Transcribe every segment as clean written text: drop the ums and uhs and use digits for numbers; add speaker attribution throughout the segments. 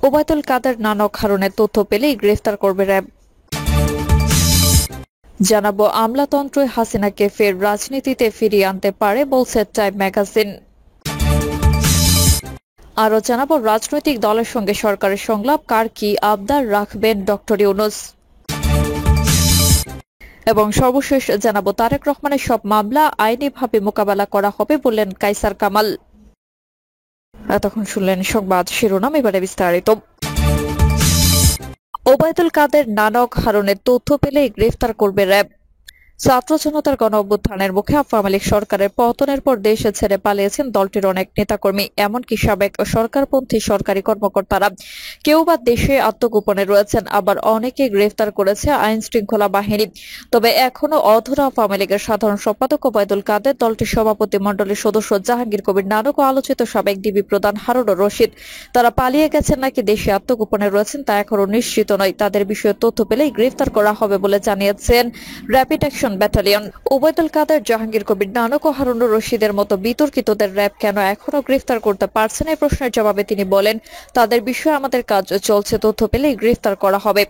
Speaker 1: ওবায়দুল কাদের নানক হারুনের তথ্য পেলেই গ্রেফতার করবে র্যাব। জানাবো আমলাতন্ত্রই হাসিনাকে ফের রাজনীতিতে ফিরিয়ে আনতে পারে বলছে টাইম ম্যাগাজিন। আরও জানাবো রাজনৈতিক দলের সঙ্গে সরকারের সংলাপ, কার কি আবদার রাখবেন ডক্টর ইউনূস। এবং সর্বশেষ জানাবো তারেক রহমানের সব মামলা আইনিভাবে মোকাবেলা করা হবে বললেন কায়সার কামাল। এতক্ষণ শুনলেন সংবাদ শিরোনাম, এবারে বিস্তারিত। ওবায়দুল কাদের নানক হারুনের তথ্য পেলেই গ্রেফতার করবে র্যাব। ছাত্র জনতার গণ অভ্যুত্থানের মুখে আওয়ামী লীগ সরকারের পতনের পর দেশে ছেড়ে পালিয়েছেন দলটির অনেক নেতাকর্মী, এমনকি সাবেক সরকারপন্থী সরকারি কর্মকর্তারা। কেউ বা দেশে আত্মগোপনে রয়েছেন, আবার অনেকে গ্রেফতার করেছে আইন শৃঙ্খলা বাহিনী। তবে এখনো অধরা আওয়ামী লীগের সাধারণ সম্পাদক ওবায়দুল কাদের, দলটির সভাপতি মণ্ডলীর সদস্য জাহাঙ্গীর কবির নানক ও আলোচিত সাবেক ডিবি প্রধান হারুনুর রশিদ। তারা পালিয়ে গেছেন নাকি দেশে আত্মগোপনে রয়েছেন তা এখনো নিশ্চিত নয়। তাদের বিষয়ে তথ্য পেলেই গ্রেফতার করা হবে বলে জানিয়েছেন rapid action battalion. Obaidul Quader, Jahangir Kabir Nanak ও হারুনুর রশিদের মতো বিতর্কিতদের র্যাব কেন এখনো গ্রেফতার করতে পারছে না, এই প্রশ্নের জবাবে তিনি বলেন, তাদের বিষয়ে আমাদের কাজ চলছে, তথ্য পেলেই গ্রেফতার করা হবে।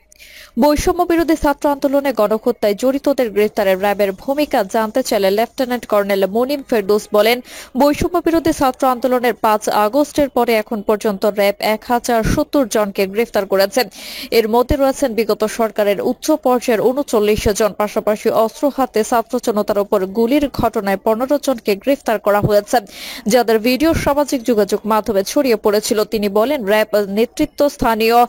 Speaker 1: বৈষম্য বিরোধী ছাত্র আন্দোলনে গণহত্যায় জড়িতদের গ্রেফতারে র্যাবের ভূমিকা জানতে চাইলে লেফটেন্যান্ট কর্নেল মুনিম ফেরদৌস বলেন, বৈষম্য বিরোধী ছাত্র আন্দোলনের ৫ আগস্টের পরে এখন পর্যন্ত র্যাব ১,০৭০ জনকে গ্রেফতার করেছে। এর মধ্যে রয়েছেন বিগত সরকারের উচ্চ পর্যায়ের ৩৯ জন, পাশাপাশি অস্ত্র হাতে ছাত্র জনতার উপর গুলির ঘটনায় ১৫ জনকে গ্রেফতার করা হয়েছে, যাদের ভিডিও সামাজিক যোগাযোগ মাধ্যমে ছড়িয়ে পড়েছিল। তিনি বলেন, র্যাব নেতৃত্ব স্থানীয়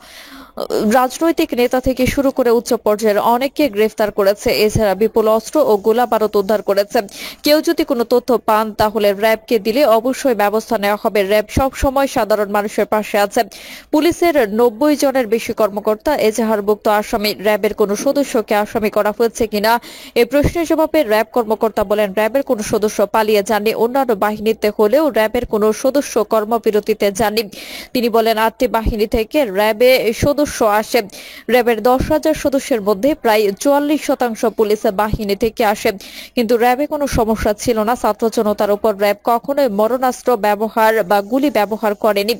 Speaker 1: রাজনৈতিক নেতা থেকে শুরু করে উচ্চ পর্যায়ের অনেককে গ্রেফতার করেছে। এছাড়া বিপুল অস্ত্র ও গোলা বারুদ উদ্ধার করেছে। কেউ যদি কোনো তথ্য পান তাহলে র্যাবকে দিলে অবশ্যই ব্যবস্থা নেওয়া হবে। র্যাব সব সময় সাধারণ মানুষের পাশে আছে। পুলিশের ৯০ জনের বেশি কর্মকর্তা এজাহারভুক্ত আসামি। র্যাবের কোনো সদস্যকে আসামি করা হয়েছে কিনা এই প্রশ্নের জবাবে র্যাব কর্মকর্তা বলেন, র্যাবের কোনো সদস্য পালিয়ে যাননি। অন্যান্য বাহিনীতে হলেও র্যাবের কোনো সদস্য কর্মবিরতিতে যাননি। তিনি বলেন, ৮টি বাহিনী থেকে র্যাবে সদস্য আসে। র্যাবের ১০,০০০ সদস্যের মধ্যে প্রায় ৪৪% পুলিশ বাহিনী থেকে আসে। কিন্তু র্যাবে কোনো সমস্যা ছিল না। ছাত্র জনতার উপর র্যাব কখনোই মরণাস্ত্র ব্যবহার বা গুলি ব্যবহার করেনি।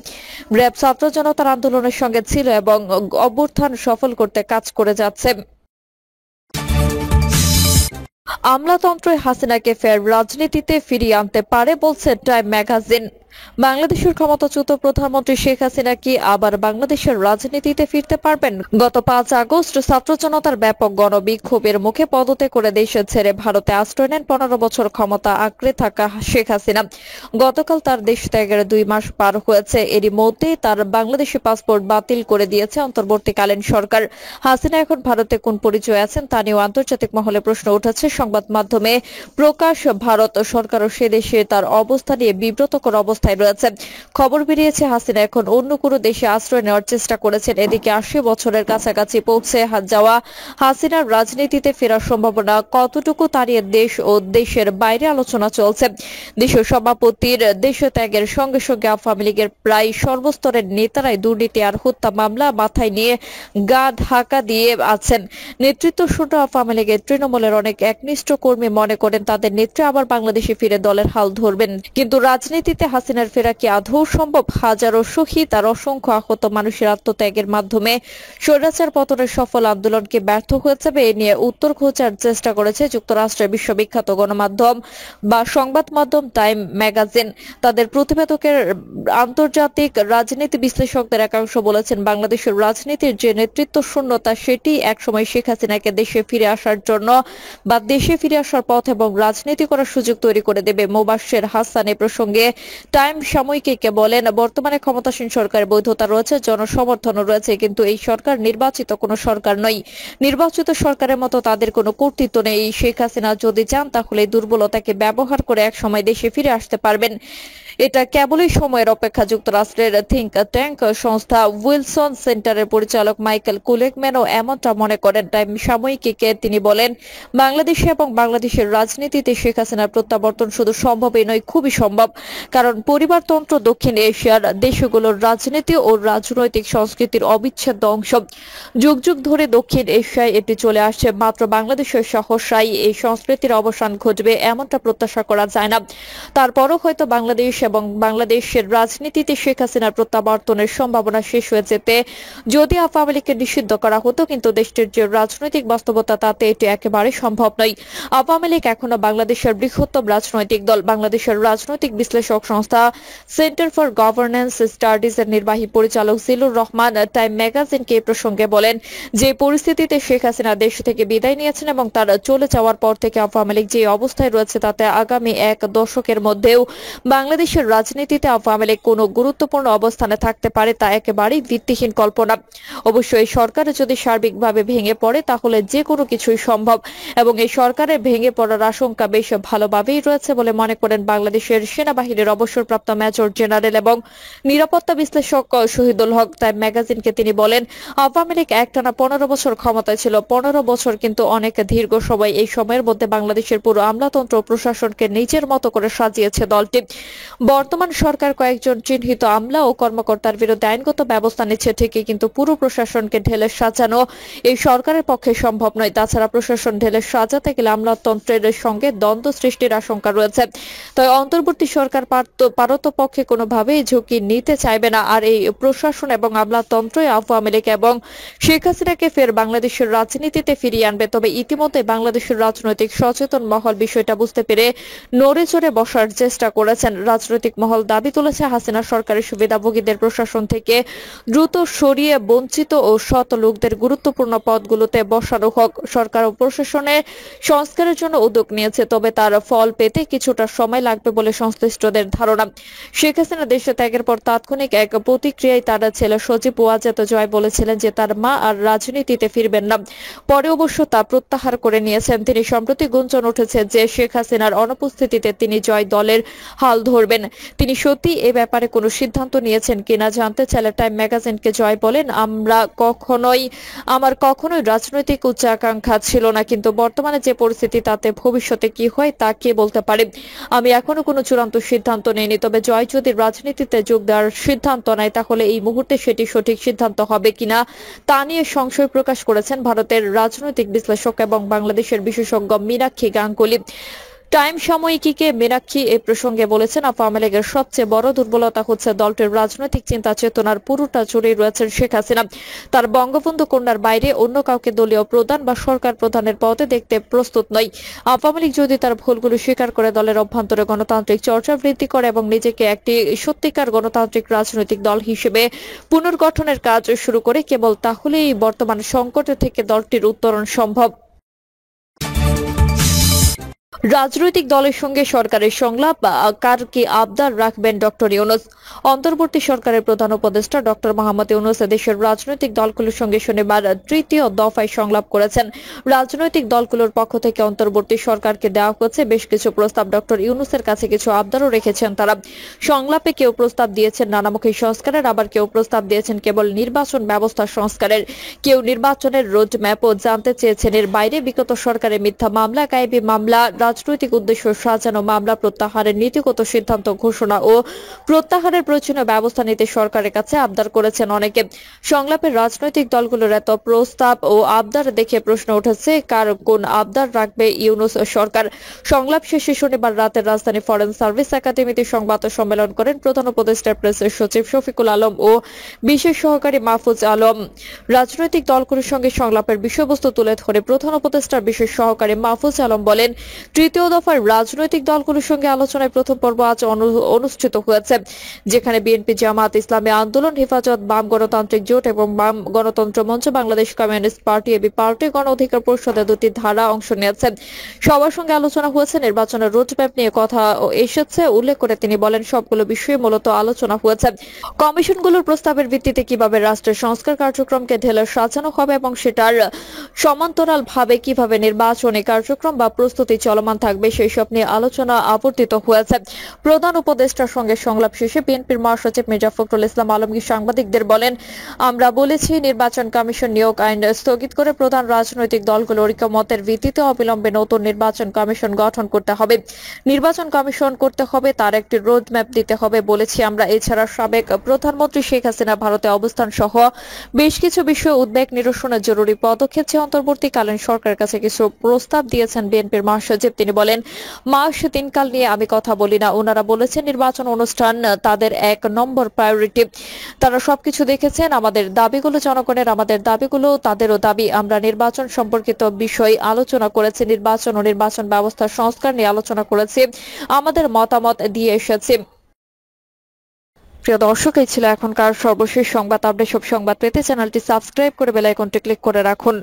Speaker 1: র্যাব ছাত্র জনতার আন্দোলনের সঙ্গে ছিল এবং অভ্যুত্থান সফল করতে কাজ করে যাচ্ছে। আমলাতন্ত্রই হাসিনাকে ফের রাজনীতিতে ফিরিয়ে আনতে পারে বলছে টাইম ম্যাগাজিন। বাংলাদেশের ক্ষমতাচ্যুত প্রধানমন্ত্রী শেখ হাসিনা কি আবার বাংলাদেশের রাজনীতিতে ফিরতে পারবেন? গত ৫ আগস্ট ছাত্র জনতার ব্যাপক গণবিক্ষোভের মুখে পদত্যাগ করে দেশে ছেড়ে ভারতে আশ্রয় নেন ১৫ বছর ক্ষমতা আঁকড়ে থাকা শেখ হাসিনা। গতকাল তার দেশ ত্যাগের ২ মাস পার হয়েছে। এরই মধ্যেই তার বাংলাদেশি পাসপোর্ট বাতিল করে দিয়েছে অন্তর্বর্তীকালীন সরকার। হাসিনা এখন ভারতে কোন পরিচয়ে আছেন তা নিয়েও আন্তর্জাতিক মহলে প্রশ্ন উঠেছে। সংবাদ মাধ্যমে প্রকাশ, ভারত সরকারও সে দেশে তার অবস্থা নিয়ে বিব্রতকর অবস্থায় রয়েছে। খবর বেরিয়েছে, হাসিনা এখন অন্য কোনো দেশে আশ্রয় নেওয়ার চেষ্টা করেছেন। এদিকে ৮০ বছরের কাছাকাছি পৌঁছে যাওয়া হাসিনার রাজনীতিতে ফেরার সম্ভাবনা কতটুকু তা নিয়ে দেশ ও দেশের বাইরে আলোচনা চলছে। দেশীয় সভাপতির দেশত্যাগের সঙ্গে সঙ্গে আওয়ামী লীগের প্রায় সর্বস্তরের নেতারাই দুর্নীতি আর হত্যা মামলা মাথায় নিয়ে গা ঢাকা দিয়ে আছেন। নেতৃত্ব শূন্য আওয়ামী লীগের তৃণমূলের অনেক একনিষ্ঠ কর্মী মনে করেন তাদের নেত্রী আবার বাংলাদেশে ফিরে দলের হাল ধরবেন। কিন্তু রাজনীতিতে হাসিনার ফেরা কি আদৌ সম্ভব? হাজারো শহীদ আর অসংখ্য আহত মানুষের আত্মত্যাগের মাধ্যমে স্বৈরাচার পতনের সফল আন্দোলনকে ব্যর্থ হয়েছে এ নিয়ে উত্তর খোঁজার চেষ্টা করেছে যুক্তরাষ্ট্রের বিশ্ববিখ্যাত গণমাধ্যম বা সংবাদ মাধ্যম টাইম ম্যাগাজিন। তাদের প্রতিবেদকের আন্তর্জাতিক রাজনীতি বিশ্লেষকদের একাংশ বলেছেন, বাংলাদেশের রাজনীতির যে নেতৃত্ব শূন্যতা সেটি একসময় শেখ হাসিনাকে দেশে ফিরে আসার জন্য বা দেশে ফিরে আসার পথ এবং রাজনীতি করার সুযোগ তৈরি করে দেবে। মোবাশ্বের হাসান এ প্রসঙ্গে টাইম সাময়িকীকে বলেন, বর্তমানে ক্ষমতাসীন সরকারের বৈধতা রয়েছে, জনসমর্থনও রয়েছে, কিন্তু এই সরকার নির্বাচিত কোনো সরকার নয়। নির্বাচিত সরকারের মতো তাদের কোনো কর্তৃত্ব নেই। শেখ হাসিনা যদি চান তাহলে দুর্বলতাকে ব্যবহার করে একসময় দেশে ফিরে আসতে পারবেন। এটা কেবলই সময়ের অপেক্ষা। যুক্তরাষ্ট্রের থিঙ্ক ট্যাঙ্ক সংস্থা উইলসন সেন্টারের পরিচালক মাইকেল কুলেকম্যানও এমনটা মনে করেন। টাইম সাময়িকীকে তিনি বলেন, বাংলাদেশে এবং বাংলাদেশের রাজনীতিতে শেখ হাসিনার প্রত্যাবর্তন শুধু সম্ভবই নয়, খুবই সম্ভব। কারণ পরিবারতন্ত্র দক্ষিণ এশিয়ার দেশগুলোর রাজনীতি ও রাজনৈতিক সংস্কৃতির অবিচ্ছেদ্য অংশ। যুগ যুগ ধরে দক্ষিণ এশিয়ায় এটি চলে আসছে। মাত্র বাংলাদেশের সহসাই এই সংস্কৃতির অবসান ঘটবে এমনটা প্রত্যাশা করা যায় না। তারপরও হয়তো বাংলাদেশ এবং বাংলাদেশের রাজনীতিতে শেখ হাসিনার প্রত্যাবর্তনের সম্ভাবনা শেষ হয়ে যেতে যদি আওয়ামী লীগকে নিষিদ্ধ করা হতো, কিন্তু দেশটির যে রাজনৈতিক বাস্তবতা তাতে এটি একেবারে সম্ভব নয়। আওয়ামী লীগ এখনো বাংলাদেশের বৃহত্তম রাজনৈতিক দল। বাংলাদেশের রাজনৈতিক বিশ্লেষক সংস্থা সেন্টার ফর গভর্নেন্স স্টাডিজ এর নির্বাহী পরিচালক জিলুর রহমান টাইম ম্যাগাজিনকে এই প্রসঙ্গে বলেন, যে পরিস্থিতিতে শেখ হাসিনা দেশ থেকে বিদায় নিয়েছেন এবং তার চলে যাওয়ার পর থেকে আওয়ামী লীগ যে অবস্থায় রয়েছে তাতে আগামী এক দশকের মধ্যেও বাংলাদেশের রাজনীতিতে আওয়ামী লীগ কোনো গুরুত্বপূর্ণ অবস্থানে থাকতে পারে তা একেবারেই ভিত্তিহীন কল্পনা। অবশ্যই সরকার যদি সার্বিকভাবে ভেঙে পড়ে তাহলে যে কোনো কিছুই সম্ভব এবং এই সরকারের ভেঙে পড়ার আশঙ্কা বেশ ভালোভাবেই রয়েছে বলে মনে করেন বাংলাদেশের সেনাবাহিনীর অবসরপ্রাপ্ত মেজর জেনারেল এবং নিরাপত্তা বিশ্লেষক শহীদুল হক। তাই ম্যাগাজিনকে তিনি বলেন, আওয়ামী লীগ একটানা 15 বছর ক্ষমতায় ছিল। 15 বছর কিন্তু অনেক দীর্ঘ সময়। এই সময়ের মধ্যে বাংলাদেশের পুরো আমলাতন্ত্র প্রশাসনকে নিজের মতো করে সাজিয়েছে দলটি। বর্তমান সরকার কয়েকজন চিহ্নিত আমলা ও কর্মকর্তার বিরুদ্ধে আইনগত ব্যবস্থা নিচ্ছে ঠিকই, কিন্তু পুরো প্রশাসনকে ঢেলে সাজানো এই সরকারের পক্ষে সম্ভব নয়। তাছাড়া প্রশাসন ঢেলে সাজাতে গেলে আমলাতন্ত্রের সঙ্গে দ্বন্দ্ব সৃষ্টির আশঙ্কা রয়েছে। তাই অন্তর্বর্তী সরকার পারতপক্ষে কোনোভাবেই ঝুঁকি নিতে চাইবে না। আর এই প্রশাসন এবং আমলাতন্ত্রই আওয়ামী লীগ এবং শেখ হাসিনাকে ফের বাংলাদেশের রাজনীতিতে ফিরিয়ে আনবে। তবে ইতিমধ্যে বাংলাদেশের রাজনৈতিক সচেতন মহল বিষয়টা বুঝতে পেরে নড়ে চড়ে বসার চেষ্টা করেছেন। রাজনৈতিক মহল দাবি তুলেছে, হাসিনা সরকারের সুবিধাভোগীদের প্রশাসন থেকে দ্রুত সরিয়ে বঞ্চিত ও সৎ লোকদের গুরুত্বপূর্ণ পদগুলোতে বসানো হোক। সরকার ও প্রশাসনের সংস্কারের জন্য উদ্যোগ নিয়েছে, তবে তার ফল পেতে কিছুটা সময় লাগবে বলে সংশ্লিষ্টদের ধারণা। শেখ হাসিনা দেশে ত্যাগের পর তাৎক্ষণিক এক প্রতিক্রিয়ায় তার ছেলে সজীব ওয়াজেদ জয় বলেছিলেন যে তার মা আর রাজনীতিতে ফিরবেন না। পরে অবশ্য তা প্রত্যাহার করে নিয়েছেন তিনি। সম্প্রতি গুঞ্জন উঠেছে যে শেখ হাসিনার অনুপস্থিতিতে তিনি জয় দলের হাল ধরবেন। তিনি সত্যি এ ব্যাপারে কোনো সিদ্ধান্ত নিয়েছেন কিনা জানতে চাইলে টাইম ম্যাগাজিনকে জয় বলেন, আমার কখনোই রাজনৈতিক উচ্চাকাঙ্ক্ষা ছিল না, কিন্তু বর্তমানে যে পরিস্থিতি তাতে ভবিষ্যতে কি হয় তা কে বলতে পারে। আমি এখনো কোনো চূড়ান্ত সিদ্ধান্ত নেইনি। তবে জয় যদি রাজনীতিতে যোগ দেওয়ার সিদ্ধান্ত নেয় তাহলে এই মুহূর্তে সেটি সঠিক সিদ্ধান্ত হবে কিনা তা নিয়ে সংশয় প্রকাশ করেছেন ভারতের রাজনৈতিক বিশ্লেষক এবং বাংলাদেশের বিশেষজ্ঞ মীনাক্ষী গাঙ্গুলি। টাইম সাময়িকীকে মীনাক্ষী এ প্রসঙ্গে বলেছেন, আওয়ামী লীগের সবচেয়ে বড় দুর্বলতা হচ্ছে দলটির রাজনৈতিক চিন্তা চেতনার পুরোটা জুড়েই রয়েছেন শেখ হাসিনা। তার বঙ্গবন্ধু কন্যার বাইরে অন্য কাউকে দলীয় প্রধান বা সরকার প্রধানের পদে দেখতে প্রস্তুত নয়। আওয়ামী লীগ যদি তার ভুলগুলো স্বীকার করে দলের অভ্যন্তরে গণতান্ত্রিক চর্চা বৃদ্ধি করে এবং নিজেকে একটি সত্যিকার গণতান্ত্রিক রাজনৈতিক দল হিসেবে পুনর্গঠনের কাজ শুরু করে, কেবল তাহলেই বর্তমান সংকট থেকে দলটির উত্তরণ সম্ভব। রাজনৈতিক দলের সঙ্গে সরকারের সংলাপ কার কি আবদার রাখবেন ডক্টর ইউনূস। অন্তর্বর্তী সরকারের প্রধান উপদেষ্টা ডক্টর মোহাম্মদ ইউনূস দেশের রাজনৈতিক দলগুলোর সঙ্গে শনিবার তৃতীয় দফায় সংলাপ করেছেন। রাজনৈতিক দলগুলোর পক্ষ থেকে অন্তর্বর্তী সরকারকে দেওয়া হচ্ছে বেশ কিছু প্রস্তাব। ডক্টর ইউনূসের কাছে কিছু আবদারও রেখেছেন তারা। সংলাপে কেউ প্রস্তাব দিয়েছেন নানামুখী সংস্কারের, আবার কেউ প্রস্তাব দিয়েছেন কেবল নির্বাচন ব্যবস্থা সংস্কারের। কেউ নির্বাচনের রোডম্যাপও জানতে চেয়েছেন। এর বাইরে বিগত সরকারের মিথ্যা মামলা, গায়েবী মামলা, রাজনৈতিক উদ্দেশ্য সাজানো মামলা প্রত্যাহারের নীতিগত সিদ্ধান্ত ঘোষণা ও প্রত্যাহারের প্রয়োজনীয় ব্যবস্থা নিতে সরকারের কাছে আবদার করেছেন অনেকে। সংলাপের রাজনৈতিক দলগুলোর এত প্রস্তাব ও আবদার দেখে প্রশ্ন উঠেছে, কার কোন আবদার রাখবে ইউনূস সরকার। সংলাপ শেষে শনিবার রাতে রাজধানী ফরেন সার্ভিস একাডেমিতে সংবাদ সম্মেলন করেন প্রধান উপদেষ্টার প্রেস সচিব শফিকুল আলম ও বিশেষ সহকারী মাহফুজ আলম। রাজনৈতিক দলগুলোর সঙ্গে সংলাপের বিষয়বস্তু তুলে ধরে প্রধান উপদেষ্টার বিশেষ সহকারী মাহফুজ আলম বলেন, তৃতীয় দফার রাজনৈতিক দলগুলোর সঙ্গে আলোচনায় প্রথম পর্ব আজ অনুষ্ঠিত হয়েছে, যেখানে বিএনপি, জামাত ইসলামী আন্দোলন, হেফাজত, বাম গণতান্ত্রিক জোট এবং বাম গণতন্ত্র মঞ্চ, Bangladesh communist party, AB party, গণ অধিকার পরিষদের দুটি ধারা অংশ নিয়েছে। সবার সঙ্গে আলোচনা হয়েছে। নির্বাচনের রোডম্যাপ নিয়ে কথা এসেছে উল্লেখ করে তিনি বলেন, সবগুলো বিষয়ে মূলত আলোচনা হয়েছে। কমিশনগুলোর প্রস্তাবের ভিত্তিতে কিভাবে রাষ্ট্রের সংস্কার কার্যক্রমকে ঢেলে সাজানো হবে এবং সেটার সমান্তরাল ভাবে কিভাবে নির্বাচনী কার্যক্রম বা প্রস্তুতি চলমান থাকবে সেই সব নিয়ে আলোচনা আবর্তিত হয়েছে। প্রধান উপদেষ্টার সঙ্গে সংলাপ শেষে বিএনপির মহাসচিব মির্জা ফখরুল ইসলাম আলমগীর সাংবাদিকদের বলেন, আমরা বলেছি নির্বাচন কমিশন নিয়োগ আইন স্থগিত করে প্রধান রাজনৈতিক দলগুলোর ঐকমত্যের ভিত্তিতে অবিলম্বে নতুন নির্বাচন কমিশন গঠন করতে হবে। নির্বাচন কমিশন করতে হবে, তার একটি রোডম্যাপ দিতে হবে বলেছি আমরা। এছাড়া সাবেক প্রধানমন্ত্রী শেখ হাসিনা ভারতে অবস্থান সহ বেশ কিছু বিষয়ে উদ্বেগ নিরসনের জরুরি পদক্ষেপ চেয়ে অন্তর্বর্তীকালীন সরকারের কাছে কিছু প্রস্তাব দিয়েছেন বিএনপির মহাসচিব। তিনি বলেন, মাস দিনকাল নিয়ে আমি কথা বলি না। ওনারা বলেছেন নির্বাচন অনুষ্ঠান তাদের 1 নম্বর প্রায়োরিটি। তারা সবকিছু দেখেছেন। আমাদের দাবিগুলো জনগণের, আমাদের দাবিগুলো তাদেরও দাবি। আমরা নির্বাচন সম্পর্কিত বিষয় আলোচনা করেছি, নির্বাচন ও নির্বাচন ব্যবস্থা সংস্কার নিয়ে আলোচনা করেছি, আমাদের মতামত দিয়ে এসেছি। প্রিয় দর্শক, এই ছিল এখনকার সর্বশেষ সংবাদ আপডেট। সব সংবাদ পেতে চ্যানেলটি সাবস্ক্রাইব করে বেল আইকনটি ক্লিক করে রাখুন।